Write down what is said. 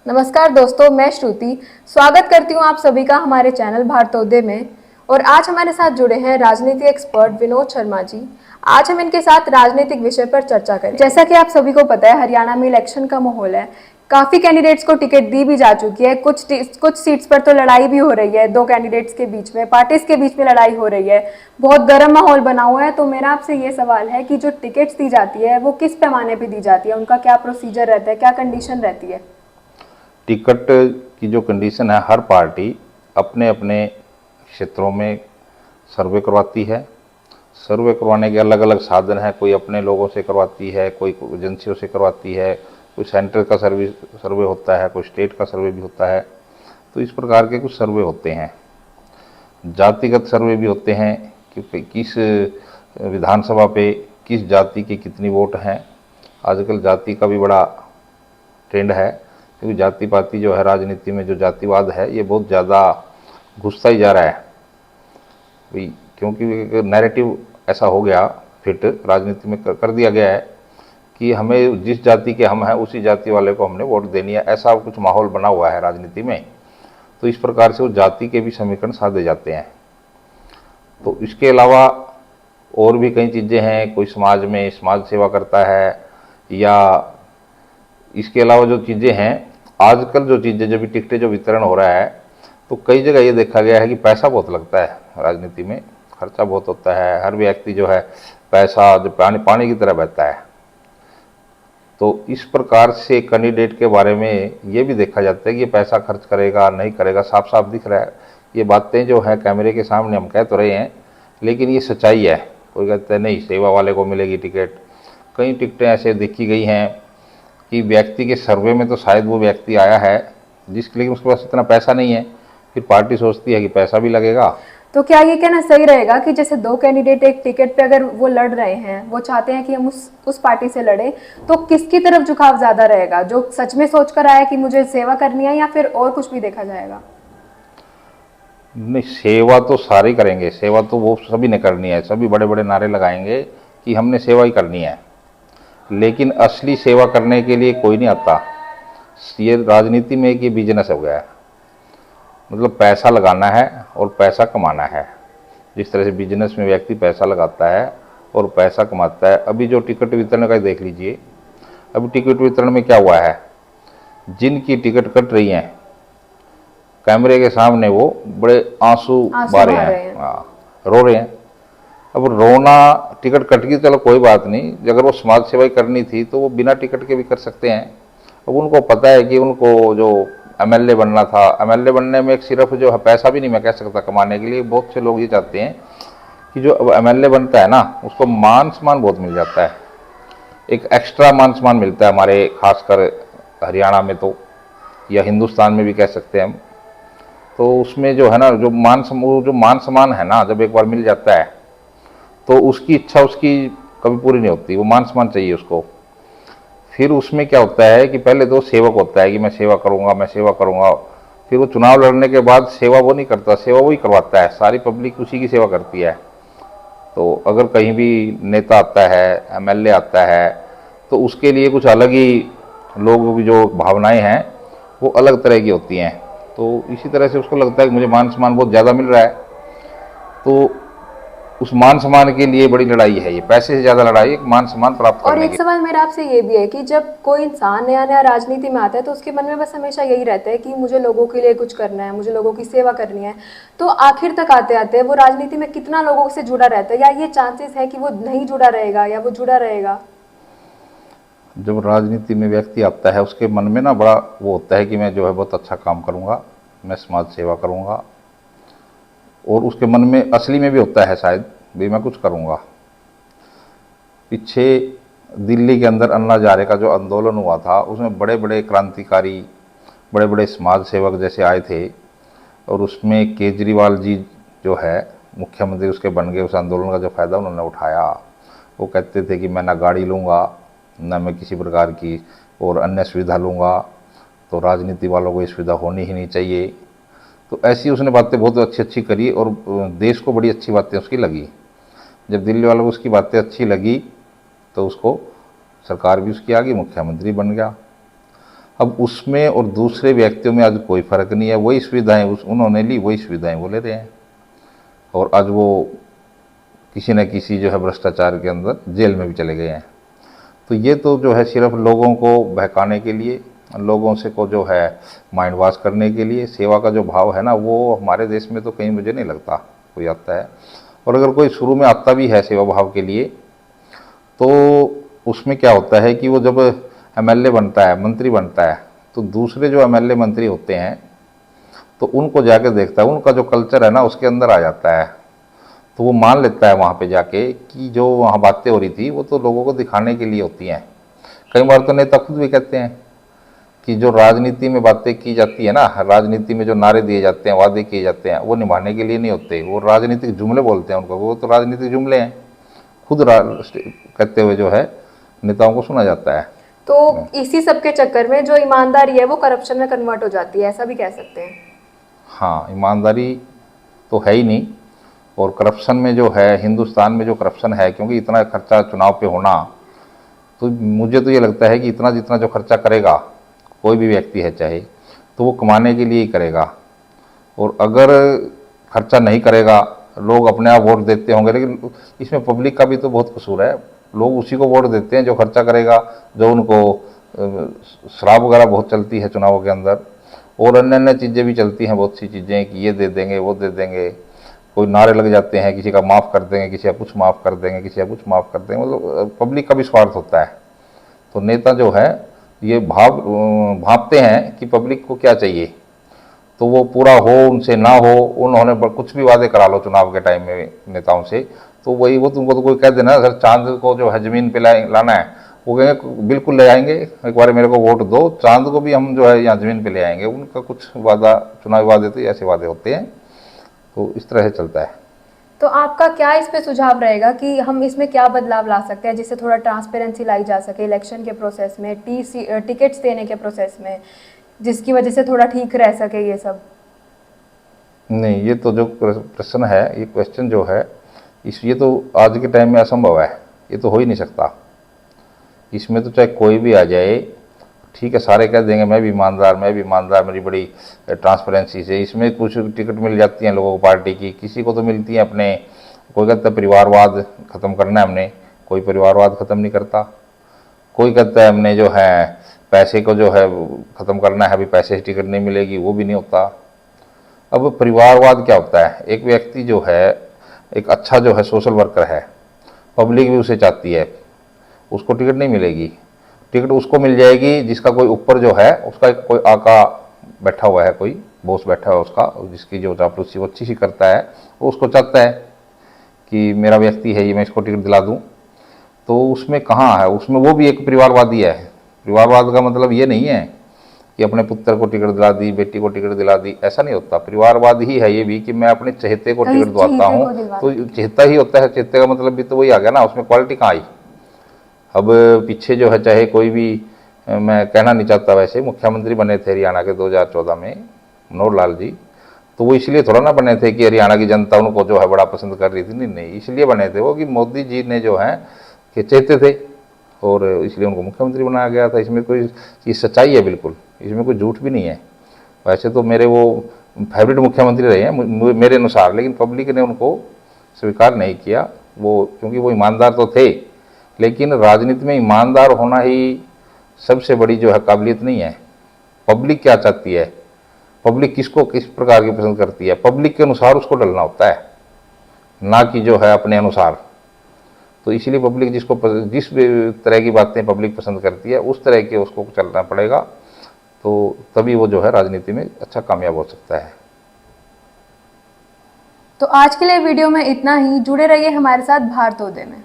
नमस्कार दोस्तों, मैं श्रुति स्वागत करती हूँ आप सभी का हमारे चैनल भारतोदय में। और आज हमारे साथ जुड़े हैं राजनीति एक्सपर्ट विनोद शर्मा जी। आज हम इनके साथ राजनीतिक विषय पर चर्चा करें। जैसा कि आप सभी को पता है, हरियाणा में इलेक्शन का माहौल है। काफी कैंडिडेट्स को टिकट दी भी जा चुकी है। कुछ सीट्स पर तो लड़ाई भी हो रही है, दो कैंडिडेट्स के बीच में, पार्टीज के बीच में लड़ाई हो रही है। बहुत गर्म माहौल बना हुआ है। तो मेरा आपसे ये सवाल है कि जो टिकट्स दी जाती है वो किस पैमाने पर दी जाती है, उनका क्या प्रोसीजर रहता है, क्या कंडीशन रहती है? टिकट की जो कंडीशन है, हर पार्टी अपने अपने क्षेत्रों में सर्वे करवाती है। सर्वे करवाने के अलग अलग साधन हैं। कोई अपने लोगों से करवाती है, कोई एजेंसियों से करवाती है, कोई सेंटर का सर्वे होता है, कोई स्टेट का सर्वे भी होता है। तो इस प्रकार के कुछ सर्वे होते हैं। जातिगत सर्वे भी होते हैं कि किस विधानसभा पे किस जाति के कितनी वोट हैं। आजकल जाति का भी बड़ा ट्रेंड है, क्योंकि जाति पाति जो है, राजनीति में जो जातिवाद है ये बहुत ज़्यादा घुसता ही जा रहा है भाई, क्योंकि नैरेटिव ऐसा हो गया, फिट राजनीति में कर दिया गया है कि हमें जिस जाति के हम हैं उसी जाति वाले को हमने वोट देनी है। ऐसा कुछ माहौल बना हुआ है राजनीति में। तो इस प्रकार से वो जाति के भी समीकरण साधे जाते हैं। तो इसके अलावा और भी कई चीज़ें हैं। कोई समाज में समाज सेवा करता है, या इसके अलावा जो चीज़ें हैं, आजकल जो चीज़ें, जब भी टिकटें जो वितरण हो रहा है, तो कई जगह ये देखा गया है कि पैसा बहुत लगता है। राजनीति में खर्चा बहुत होता है। हर व्यक्ति जो है, पैसा जो पानी पानी की तरह बहता है। तो इस प्रकार से कैंडिडेट के बारे में ये भी देखा जाता है कि ये पैसा खर्च करेगा नहीं करेगा, साफ साफ दिख रहा है। ये बातें जो है कैमरे के सामने हम कह तो रहे हैं, लेकिन ये सच्चाई है। कोई कहता है नहीं, सेवा वाले को मिलेगी टिकट। कई टिकटें ऐसे देखी गई हैं कि व्यक्ति के सर्वे में तो शायद वो व्यक्ति आया है जिसके लिए उसके पास इतना पैसा नहीं है। फिर पार्टी सोचती है कि पैसा भी लगेगा। तो क्या ये कहना सही रहेगा कि जैसे दो कैंडिडेट एक टिकट पे अगर वो लड़ रहे हैं, वो चाहते हैं कि हम उस पार्टी से लड़े, तो किसकी तरफ झुकाव ज्यादा रहेगा? जो सच में सोच कर आया कि मुझे सेवा करनी है, या फिर और कुछ भी देखा जाएगा? नहीं, सेवा तो सारे करेंगे। सेवा तो वो सभी ने करनी है। सभी बड़े बड़े नारे लगाएंगे कि हमने सेवा ही करनी है, लेकिन असली सेवा करने के लिए कोई नहीं आता। ये राजनीति में एक ये बिजनेस हो गया है। मतलब पैसा लगाना है और पैसा कमाना है। जिस तरह से बिजनेस में व्यक्ति पैसा लगाता है और पैसा कमाता है। अभी जो टिकट वितरण का देख लीजिए, अभी टिकट वितरण में क्या हुआ है, जिनकी टिकट कट रही हैं, कैमरे के सामने वो बड़े आंसू बहा रहे हैं, रो रहे हैं। अब रोना, टिकट कट गई चलो कोई बात नहीं, अगर वो समाज सेवा ही करनी थी तो वो बिना टिकट के भी कर सकते हैं। अब उनको पता है कि उनको जो एमएलए बनना था, एमएलए बनने में सिर्फ जो है पैसा भी नहीं मैं कह सकता कमाने के लिए। बहुत से लोग ये चाहते हैं कि जो अब एमएलए बनता है ना, उसको मान सम्मान बहुत मिल जाता है। एक एक्स्ट्रा मान सम्मान मिलता है हमारे, खासकर हरियाणा में तो, या हिंदुस्तान में भी कह सकते हैं हम। तो उसमें जो है ना, जो मान सम्मान है ना, जब एक बार मिल जाता है तो उसकी इच्छा उसकी कभी पूरी नहीं होती। वो मान सम्मान चाहिए उसको। फिर उसमें क्या होता है कि पहले तो सेवक होता है कि मैं सेवा करूंगा, मैं सेवा करूंगा। फिर वो चुनाव लड़ने के बाद सेवा वो नहीं करता, सेवा वही करवाता है। सारी पब्लिक उसी की सेवा करती है। तो अगर कहीं भी नेता आता है, एमएलए आता है, तो उसके लिए कुछ अलग ही लोगों की जो भावनाएं हैं वो अलग तरह की होती हैं। तो इसी तरह से उसको लगता है कि मुझे मान सम्मान बहुत ज़्यादा मिल रहा है। तो उस मान सम्मान के लिए बड़ी लड़ाई है। ये पैसे से ज्यादा लड़ाई है मान सम्मान प्राप्त करने की। और एक सवाल मेरा आपसे ये भी है कि जब कोई इंसान नया नया राजनीति में आता है तो उसके मन में बस हमेशा यही रहता है कि मुझे लोगों के लिए कुछ करना है, मुझे लोगों की सेवा करनी है। तो आखिर तक आते आते वो राजनीति में कितना लोगों से जुड़ा रहता है, या ये चांसेस है कि वो नहीं जुड़ा रहेगा या वो जुड़ा रहेगा? जब राजनीति में व्यक्ति आता है, उसके मन में ना बड़ा वो होता है कि मैं जो है बहुत अच्छा काम करूंगा, मैं समाज सेवा करूंगा। और उसके मन में असली में भी होता है शायद भी मैं कुछ करूंगा। पीछे दिल्ली के अंदर अन्ना हजारे का जो आंदोलन हुआ था, उसमें बड़े बड़े क्रांतिकारी, बड़े बड़े समाज सेवक जैसे आए थे। और उसमें केजरीवाल जी जो है मुख्यमंत्री उसके बन गए। उस आंदोलन का जो फ़ायदा उन्होंने उठाया, वो कहते थे कि मैं ना गाड़ी लूँगा, ना मैं किसी प्रकार की और अन्य सुविधा लूँगा, तो राजनीति वालों को ये सुविधा होनी ही नहीं चाहिए। तो ऐसी उसने बातें बहुत अच्छी अच्छी करी और देश को बड़ी अच्छी बातें उसकी लगी। जब दिल्ली वालों को उसकी बातें अच्छी लगी तो उसको सरकार भी उसकी आ गई, मुख्यमंत्री बन गया। अब उसमें और दूसरे व्यक्तियों में आज कोई फर्क नहीं है, वही सुविधाएं उन्होंने ली, वही सुविधाएं वो ले रहे हैं, और आज वो किसी न किसी जो है भ्रष्टाचार के अंदर जेल में भी चले गए हैं। तो ये तो जो है सिर्फ लोगों को बहकाने के लिए, लोगों से को जो है माइंड वॉश करने के लिए, सेवा का जो भाव है ना वो हमारे देश में तो कहीं मुझे नहीं लगता कोई आता है। और अगर कोई शुरू में आता भी है सेवा भाव के लिए तो उसमें क्या होता है कि वो जब एमएलए बनता है, मंत्री बनता है, तो दूसरे जो एमएलए मंत्री होते हैं तो उनको जाके देखता है, उनका जो कल्चर है ना उसके अंदर आ जाता है, तो वो मान लेता है वहाँ पे जाके कि जो वहाँ बातें हो रही थी वो तो लोगों को दिखाने के लिए होती हैं। कई बार तो नेता खुद भी कहते हैं कि जो राजनीति में बातें की जाती है ना, राजनीति में जो नारे दिए जाते हैं, वादे किए जाते हैं, वो निभाने के लिए नहीं होते, वो राजनीतिक जुमले बोलते हैं उनको, वो तो राजनीतिक जुमले हैं, खुद कहते हुए जो है नेताओं को सुना जाता है। तो इसी सब के चक्कर में जो ईमानदारी है वो करप्शन में कन्वर्ट हो जाती है, ऐसा भी कह सकते हैं। हाँ, ईमानदारी तो है ही नहीं, और करप्शन में जो है हिंदुस्तान में जो करप्शन है, क्योंकि इतना खर्चा चुनाव पे होना, तो मुझे तो ये लगता है कि इतना जितना जो खर्चा करेगा कोई भी व्यक्ति है चाहे, तो वो कमाने के लिए ही करेगा, और अगर खर्चा नहीं करेगा लोग अपने आप वोट देते होंगे, लेकिन इसमें पब्लिक का भी तो बहुत कसूर है। लोग उसी को वोट देते हैं जो खर्चा करेगा, जो उनको शराब वगैरह बहुत चलती है चुनावों के अंदर, और अन्य अन्य चीज़ें भी चलती हैं, बहुत सी चीज़ें कि ये दे देंगे वो दे देंगे, कोई नारे लग जाते हैं, किसी का माफ़ कर देंगे, किसी का कुछ माफ़ कर देंगे, किसी का कुछ माफ़ कर देंगे, मतलब पब्लिक का भी स्वार्थ होता है। तो नेता जो है ये भांपते हैं कि पब्लिक को क्या चाहिए, तो वो पूरा हो उनसे ना हो, उन्होंने कुछ भी वादे करा लो चुनाव के टाइम में नेताओं से, तो वही वो तुमको तो कोई कह देना सर चांद को जो है ज़मीन पे लाना है, वो कहेंगे बिल्कुल ले आएंगे, एक बार मेरे को वोट दो, चांद को भी हम जो है यहाँ ज़मीन पे ले आएंगे। उनका कुछ वादा, चुनावी वादे तो ऐसे वादे होते हैं, तो इस तरह से चलता है। तो आपका क्या इस पे सुझाव रहेगा कि हम इसमें क्या बदलाव ला सकते हैं जिससे थोड़ा ट्रांसपेरेंसी लाई जा सके इलेक्शन के प्रोसेस में, टिकट्स देने के प्रोसेस में, जिसकी वजह से थोड़ा ठीक रह सके ये सब? नहीं, ये तो जो प्रश्न है, ये क्वेश्चन जो है ये तो आज के टाइम में असंभव है, ये तो हो ही नहीं सकता। इसमें तो चाहे कोई भी आ जाए, ठीक है, सारे कह देंगे मैं भी ईमानदार, मैं भी ईमानदार, मेरी बड़ी ट्रांसपेरेंसी से, इसमें कुछ टिकट मिल जाती हैं लोगों को पार्टी की, किसी को तो मिलती है अपने, कोई कहता है परिवारवाद ख़त्म करना है हमने, कोई परिवारवाद ख़त्म नहीं करता, कोई कहता है हमने जो है पैसे को जो है ख़त्म करना है, अभी पैसे से टिकट नहीं मिलेगी, वो भी नहीं होता। अब परिवारवाद क्या होता है, एक व्यक्ति जो है एक अच्छा जो है सोशल वर्कर है, पब्लिक भी उसे चाहती है, उसको टिकट नहीं मिलेगी, टिकट उसको मिल जाएगी जिसका कोई ऊपर जो है उसका कोई आका बैठा हुआ है, कोई बॉस बैठा हुआ है उसका, जिसकी जो चापलूसी वो अच्छी सी करता है, वो उसको चाहता है कि मेरा व्यक्ति है ये, मैं इसको टिकट दिला दूं। तो उसमें कहाँ है, उसमें वो भी एक परिवारवादी है। परिवारवाद का मतलब ये नहीं है कि अपने पुत्र को टिकट दिला दी, बेटी को टिकट दिला दी, ऐसा नहीं होता। परिवारवाद ही है ये भी कि मैं अपने चहेते को टिकट दिलाता हूँ, तो चहेता ही होता है, चहेते का मतलब भी तो वही आ गया ना, उसमें क्वालिटी कहाँ आई। अब पीछे जो है चाहे कोई भी, मैं कहना नहीं चाहता, वैसे मुख्यमंत्री बने थे हरियाणा के 2014 में मनोहर लाल जी, तो वो इसलिए थोड़ा ना बने थे कि हरियाणा की जनता उनको जो है बड़ा पसंद कर रही थी, नहीं नहीं, इसलिए बने थे वो कि मोदी जी ने जो है कि चाहते थे, और इसलिए उनको मुख्यमंत्री बनाया गया था। इसमें कोई ये सच्चाई है बिल्कुल, इसमें कोई झूठ भी नहीं है। वैसे तो मेरे वो फेवरेट मुख्यमंत्री रहे हैं मेरे अनुसार, लेकिन पब्लिक ने उनको स्वीकार नहीं किया, वो क्योंकि वो ईमानदार तो थे, लेकिन राजनीति में ईमानदार होना ही सबसे बड़ी जो है काबिलियत नहीं है। पब्लिक क्या चाहती है, पब्लिक किसको किस प्रकार की पसंद करती है, पब्लिक के अनुसार उसको डलना होता है, ना कि जो है अपने अनुसार। तो इसीलिए पब्लिक जिस तरह की बातें पब्लिक पसंद करती है उस तरह के उसको चलना पड़ेगा, तो तभी वो जो है राजनीति में अच्छा कामयाब हो सकता है। तो आज के लिए वीडियो में इतना ही। जुड़े रहिए हमारे साथ भारतोदय में।